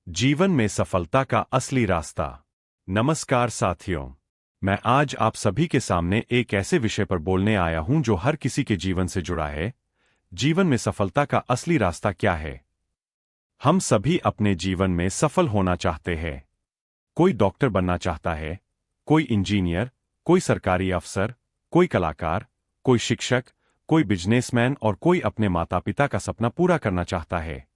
जीवन में सफलता का असली रास्ता। नमस्कार साथियों, मैं आज आप सभी के सामने एक ऐसे विषय पर बोलने आया हूं जो हर किसी के जीवन से जुड़ा है। जीवन में सफलता का असली रास्ता क्या है? हम सभी अपने जीवन में सफल होना चाहते हैं। कोई डॉक्टर बनना चाहता है, कोई इंजीनियर, कोई सरकारी अफसर, कोई कलाकार, कोई शिक्षक, कोई बिजनेसमैन और कोई अपने माता पिता का सपना पूरा करना चाहता है।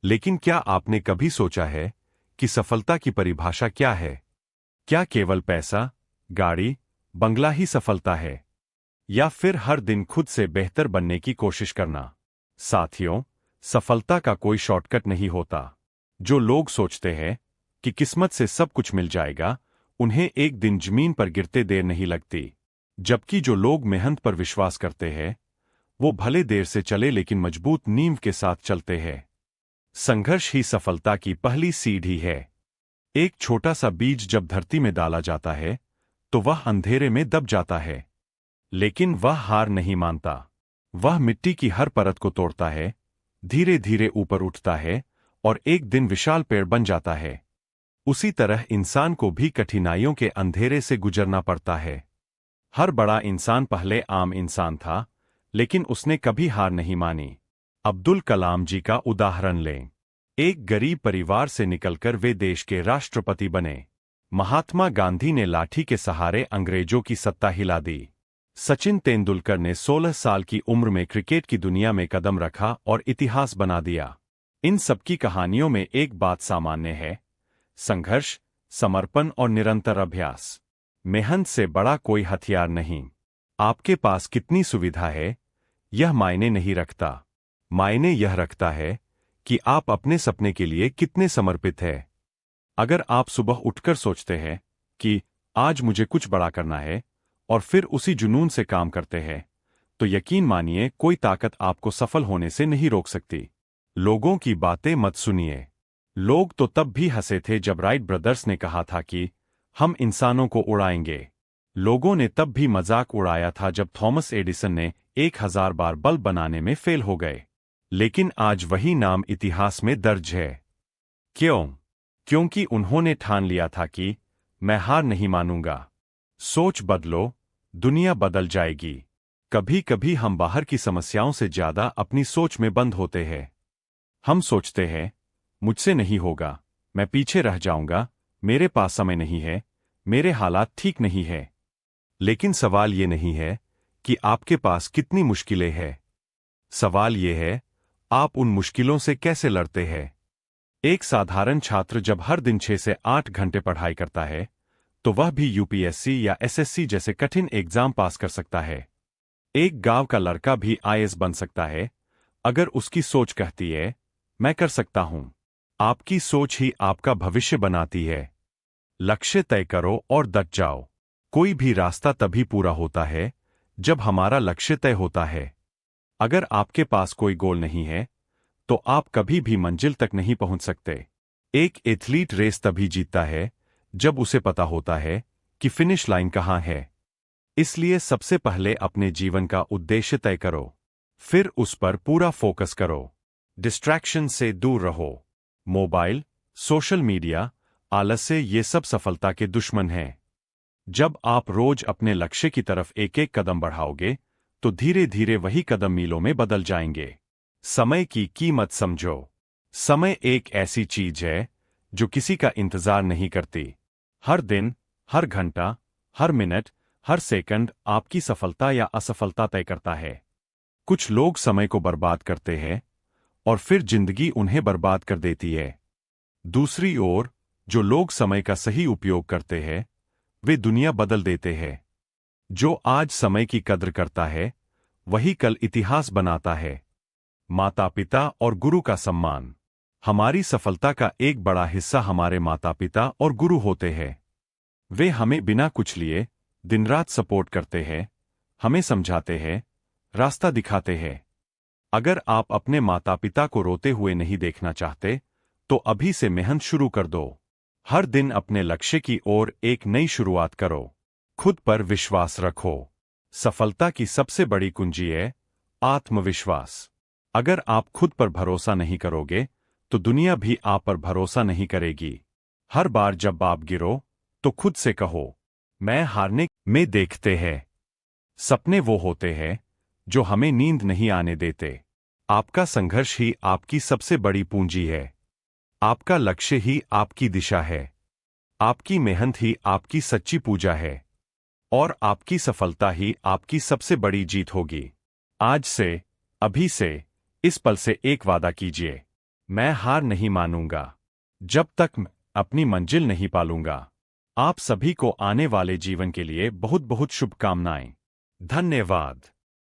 लेकिन क्या आपने कभी सोचा है कि सफलता की परिभाषा क्या है? क्या केवल पैसा, गाड़ी, बंगला ही सफलता है, या फिर हर दिन खुद से बेहतर बनने की कोशिश करना? साथियों, सफलता का कोई शॉर्टकट नहीं होता। जो लोग सोचते हैं कि किस्मत से सब कुछ मिल जाएगा, उन्हें एक दिन जमीन पर गिरते देर नहीं लगती। जबकि जो लोग मेहनत पर विश्वास करते हैं, वो भले देर से चले लेकिन मजबूत नींव के साथ चलते हैं। संघर्ष ही सफलता की पहली सीढ़ी है। एक छोटा सा बीज जब धरती में डाला जाता है, तो वह अंधेरे में दब जाता है। लेकिन वह हार नहीं मानता। वह मिट्टी की हर परत को तोड़ता है, धीरे धीरे ऊपर उठता है और एक दिन विशाल पेड़ बन जाता है। उसी तरह इंसान को भी कठिनाइयों के अंधेरे से गुजरना पड़ता है। हर बड़ा इंसान पहले आम इंसान था, लेकिन उसने कभी हार नहीं मानी। अब्दुल कलाम जी का उदाहरण लें। एक गरीब परिवार से निकलकर वे देश के राष्ट्रपति बने। महात्मा गांधी ने लाठी के सहारे अंग्रेजों की सत्ता हिला दी। सचिन तेंदुलकर ने 16 साल की उम्र में क्रिकेट की दुनिया में कदम रखा और इतिहास बना दिया। इन सबकी कहानियों में एक बात सामान्य है: संघर्ष, समर्पण और निरंतर अभ्यास। मेहनत से बड़ा कोई हथियार नहीं। आपके पास कितनी सुविधा है, यह मायने नहीं रखता। मायने यह रखता है कि आप अपने सपने के लिए कितने समर्पित हैं। अगर आप सुबह उठकर सोचते हैं कि आज मुझे कुछ बड़ा करना है और फिर उसी जुनून से काम करते हैं, तो यकीन मानिए कोई ताकत आपको सफल होने से नहीं रोक सकती। लोगों की बातें मत सुनिए। लोग तो तब भी हंसे थे जब राइट ब्रदर्स ने कहा था कि हम इंसानों को उड़ाएंगे। लोगों ने तब भी मजाक उड़ाया था जब थॉमस एडिसन ने 1000 बार बल्ब बनाने में फेल हो गए। लेकिन आज वही नाम इतिहास में दर्ज है। क्यों? क्योंकि उन्होंने ठान लिया था कि मैं हार नहीं मानूंगा। सोच बदलो, दुनिया बदल जाएगी। कभी कभी हम बाहर की समस्याओं से ज्यादा अपनी सोच में बंद होते हैं। हम सोचते हैं, मुझसे नहीं होगा, मैं पीछे रह जाऊंगा, मेरे पास समय नहीं है, मेरे हालात ठीक नहीं है। लेकिन सवाल ये नहीं है कि आपके पास कितनी मुश्किलें हैं। सवाल ये है, आप उन मुश्किलों से कैसे लड़ते हैं। एक साधारण छात्र जब हर दिन 6 से 8 घंटे पढ़ाई करता है, तो वह भी यूपीएससी या एसएससी जैसे कठिन एग्जाम पास कर सकता है। एक गांव का लड़का भी आईएएस बन सकता है, अगर उसकी सोच कहती है, मैं कर सकता हूं। आपकी सोच ही आपका भविष्य बनाती है। लक्ष्य तय करो और डट जाओ। कोई भी रास्ता तभी पूरा होता है जब हमारा लक्ष्य तय होता है। अगर आपके पास कोई गोल नहीं है, तो आप कभी भी मंजिल तक नहीं पहुंच सकते। एक एथलीट रेस तभी जीतता है जब उसे पता होता है कि फिनिश लाइन कहां है। इसलिए सबसे पहले अपने जीवन का उद्देश्य तय करो, फिर उस पर पूरा फोकस करो। डिस्ट्रैक्शन से दूर रहो। मोबाइल, सोशल मीडिया, आलस्य, ये सब सफलता के दुश्मन हैं। जब आप रोज अपने लक्ष्य की तरफ एक एक कदम बढ़ाओगे, तो धीरे धीरे वही कदम मीलों में बदल जाएंगे। समय की कीमत समझो। समय एक ऐसी चीज है जो किसी का इंतजार नहीं करती। हर दिन, हर घंटा, हर मिनट, हर सेकंड आपकी सफलता या असफलता तय करता है। कुछ लोग समय को बर्बाद करते हैं और फिर जिंदगी उन्हें बर्बाद कर देती है। दूसरी ओर, जो लोग समय का सही उपयोग करते हैं, वे दुनिया बदल देते हैं। जो आज समय की कद्र करता है, वही कल इतिहास बनाता है। माता पिता और गुरु का सम्मान। हमारी सफलता का एक बड़ा हिस्सा हमारे माता पिता और गुरु होते हैं। वे हमें बिना कुछ लिए दिन रात सपोर्ट करते हैं, हमें समझाते हैं, रास्ता दिखाते हैं। अगर आप अपने माता पिता को रोते हुए नहीं देखना चाहते, तो अभी से मेहनत शुरू कर दो। हर दिन अपने लक्ष्य की ओर एक नई शुरुआत करो। खुद पर विश्वास रखो। सफलता की सबसे बड़ी कुंजी है आत्मविश्वास। अगर आप खुद पर भरोसा नहीं करोगे, तो दुनिया भी आप पर भरोसा नहीं करेगी। हर बार जब आप गिरो तो खुद से कहो, मैं हारने में देखते हैं। सपने वो होते हैं जो हमें नींद नहीं आने देते। आपका संघर्ष ही आपकी सबसे बड़ी पूंजी है। आपका लक्ष्य ही आपकी दिशा है। आपकी मेहनत ही आपकी सच्ची पूजा है। और आपकी सफलता ही आपकी सबसे बड़ी जीत होगी। आज से, अभी से, इस पल से एक वादा कीजिए, मैं हार नहीं मानूंगा जब तक मैं अपनी मंजिल नहीं पालूंगा। आप सभी को आने वाले जीवन के लिए बहुत बहुत शुभकामनाएं। धन्यवाद।